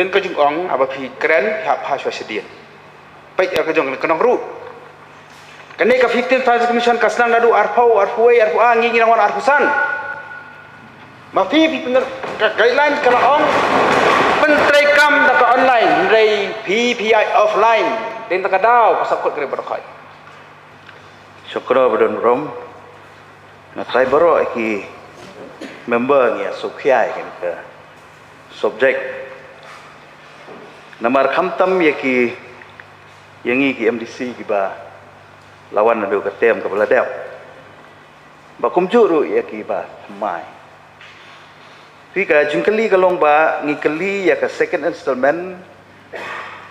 yun ka jung ong aba phi kren ha pha shwa shidien pai ka jung kanong ru kane ka 15 Finance Commission kasnang nadu arpau arpuai arpu angi ngi nangwan arpusan ma phi bener guideline kana ong menteri kam ta online rei PPI offline den ta kadau pasakut kre berkhoi syukra badon rom na trai baro ki member ni sukhiai kan ke subject namar khamtam ye ki yangi ki MDC ki ba lawan nadu ka tem ka beladap ba kumjuru ye ki ba mai fi ka jingkali ka long ba ngikali ya ka second installment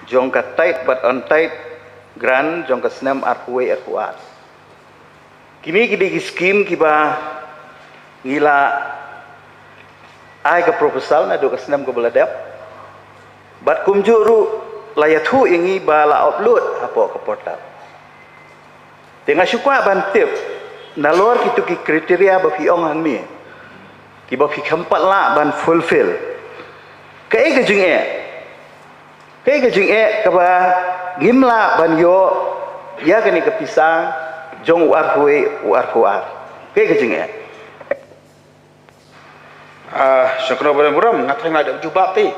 jong ka tight but on tight grant jong ka snam arpuai arpuat kini ki scheme ki ba ngila ai ka proposal na do ka snam ka beladap bat kumjuru layathu ingi ba la upload apo ka portal tengah syukwa bantip nalor kitu ki kriteria ba fi ong hang mi ki ba fi khampat la ban fulfill kai ka jing ka ba gimla ban yo ya kani ka pisang jong war huar kai ka jing syukra bare muram ngathang ada jubab ti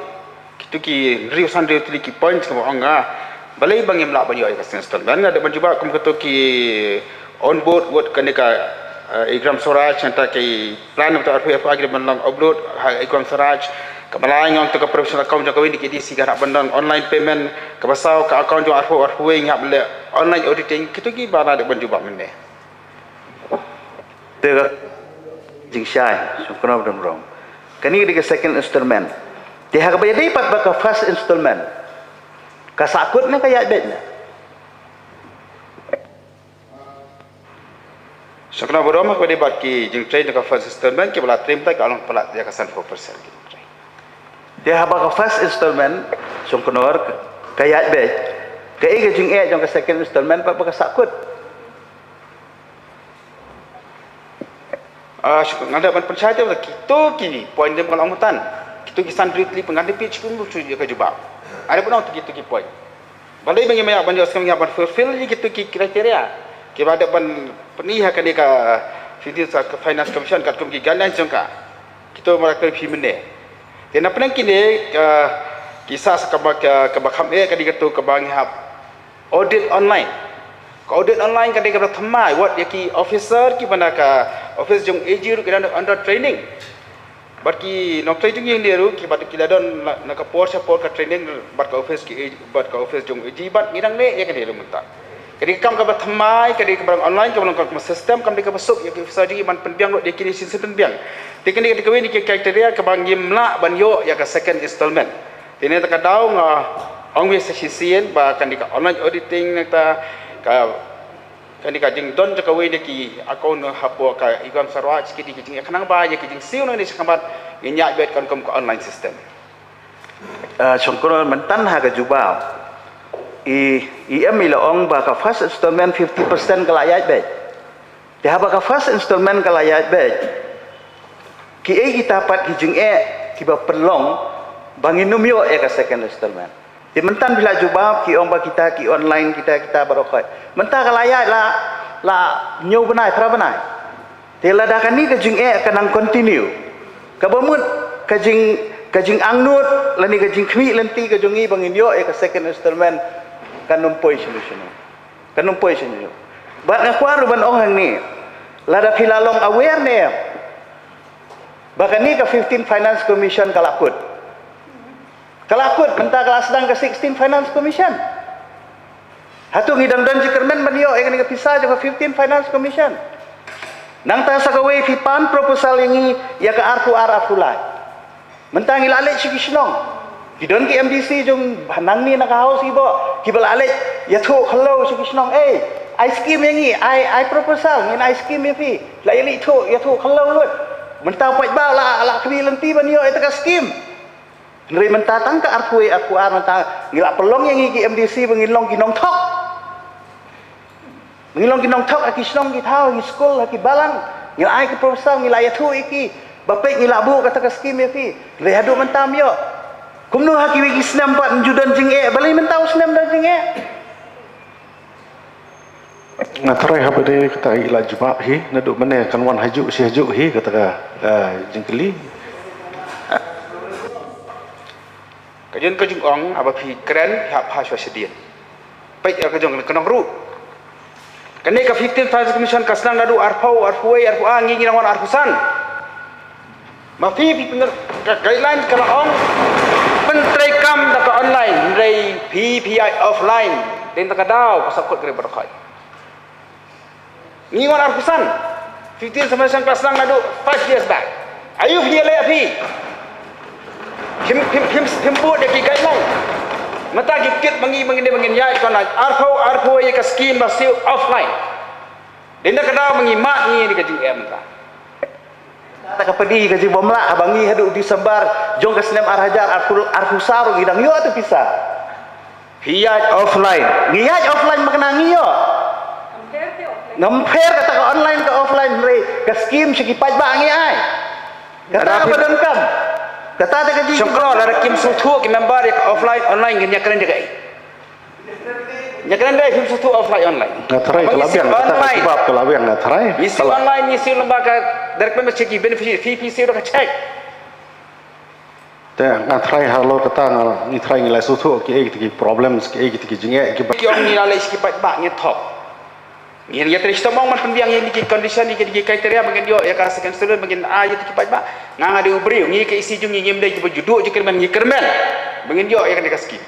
kitu ki riusan riu tli ki points ka onga balai bang imla ban yo ka senstol ban ada ban jubab kum ketu ki on board word kanika Ikram Swaraj entah ki plan untuk RPF agi bandang upload Ikram Swaraj kemalai ngong tu ke professional account jang kawin di KDC garap bandang online payment ke basau ke account jang RPF ngap le online auditing kitu ki bana ada ban jubab mende te jing syai syukra badon rom kani di second installment dia ka bayar dapat ba ka first installment ka sakut na kaya bet na syukra borom ko debat ki jing train ka first installment ki bala trim tak along pala dia ka 4% ki dia ba ka first installment syukra kaya bet kai ka jing jong ka second installment ba ka sakut ngada ban panchayat tu kitu ki point dia kalau amutan kitu ki sandri tli pengganti pitch pun lucu dia ka jubab ada pun kitu ki point balai bagi banyak banyak sekali yang fulfill kitu ki kriteria ki ada ban peniha ka dia ka Finance Commission kat kum ki guidelines jongka kitu mereka pi mene dan apa nang kini kisah ka bakham ka dia tu ka bang hab audit online audit online kadang kadang thamai what yaki officer ki bana ka office jong AG ru kadang under training bat ki nok training yang dia ru ki bat ki ladon na ka support ka training bat ka office ki bat ka office jong AG bat ngirang le ya ka dia munta kadi kam ka bat thamai kadi ka barang online ka barang ka system kam dia ka masuk yaki officer ji man penbiang lo dia ki sistem penbiang tikani ka kawin ki kriteria ka bang gimla ban yo ya ka second installment tine ta ka daw nga ong wi sa sisien ba kan di ka online auditing ta ka ni ka jing don ka we ki account hapo ka Ikram Swaraj ki di jing kanang ba ye ki jing siu ni sakambat nya bet kan kom ka online system syukra mentan ha ka jubab ila ong ba ka first installment 50% ka layat bet dia ba ka first installment ka layat bet ki kita pat ki jing ki ba perlong bangin numyo ka second installment di mentan bila jubab ki ong ba kita ki online kita barokai mentah ka layat la nyau benai pra benai tela dah kan ni ka jing kanang continue ka bamut ka jing angnut lani ka jing khmi lenti ka jongi bangin yo ka second installment kan numpoi solution bat na kwaru ban ong hang ni lada filalong aware ne bahkan ni ka 15 Finance Commission kalakut mentah kelas sedang ke 16 Finance Commission hatu ngidang dan jikermen banyo yang ni pisah juga 15 Finance Commission nang ta sakaway fi pan proposal yang ya ka arfu-arfulai mentang ilalek sikisnong kidon ki MDC jong hanang ni nakahaus ibo kibalalek ya thu hello sikisnong I scheme yang I proposal ngin I scheme ya fi la yali thu ya thu hello lut mentang pai ba la kwi lenti banyo eta ka scheme Neri mentatang ke arfuar mentang ngila pelong yang iki MDC bengilong kinong tok aki snong ki thau ki school ki balang ngila ai ki profesor ngila ya thu iki bapek ngila bu kata ka scheme fi le hadu mentam yo Kumno hakiwi kisnam pat judan jing'e, balay man tao snam dan jing'e. Ngatarai apa dia kata ila juma hi naduk mana kan wan hajuk si hajuk hi kata ka jengkeli. Kajian kajung ong apa pi keren hak ha swasedian. Pai kajung kenong ru. Kene ka 15 Finance Commission kasnang nadu arpau arpuai arpua ngi ngirawan arpusan. Mafi pi guideline kana ong menteri kam tak online dari PPI offline dan tak daw pasakot kere berkhai. Ngi ngirawan arpusan 15 Commission kasnang nadu 5 years back. Ayu dia le api. Him buat dia guideline. Mata gikit mengin yai kana arpau ye ka scheme masih offline. Dan tak daw mengimak ni ka GM ta. Tak kepedi gaji bomla abangi haduk disebar jong kesnem arhajar arhusar gidang yo atu pisah. Hiyaj offline. Ngiyaj offline makna ngiyo. Ngamper kata ke online ke offline re ke skim segi pajak ngi ai. Kata apa dan kam? Kata ada gaji. Syukro lara kim sutu ki member ya offline online genya keren jagai. Ya keren dai kim sutu offline online. Ngatarai kelabian kata sebab kelabian ngatarai. Isi online isi lembaga direct payment cek beneficiary VPC udah cek. Teh ngatarai halo kata ngitarai ngilai sutu ki gitu problems ki gitu jengek ki. Ki ong nilai isi pajak nya top. Ni ya terus tomong man pendiang yang di condition ni di kriteria bagian dia ya ka second student bagian A ya ki pajak nganga di ubri ngi ke isi jung ngim dai ki juduk je kermen ngi kermen bagian dia ya kan dikasih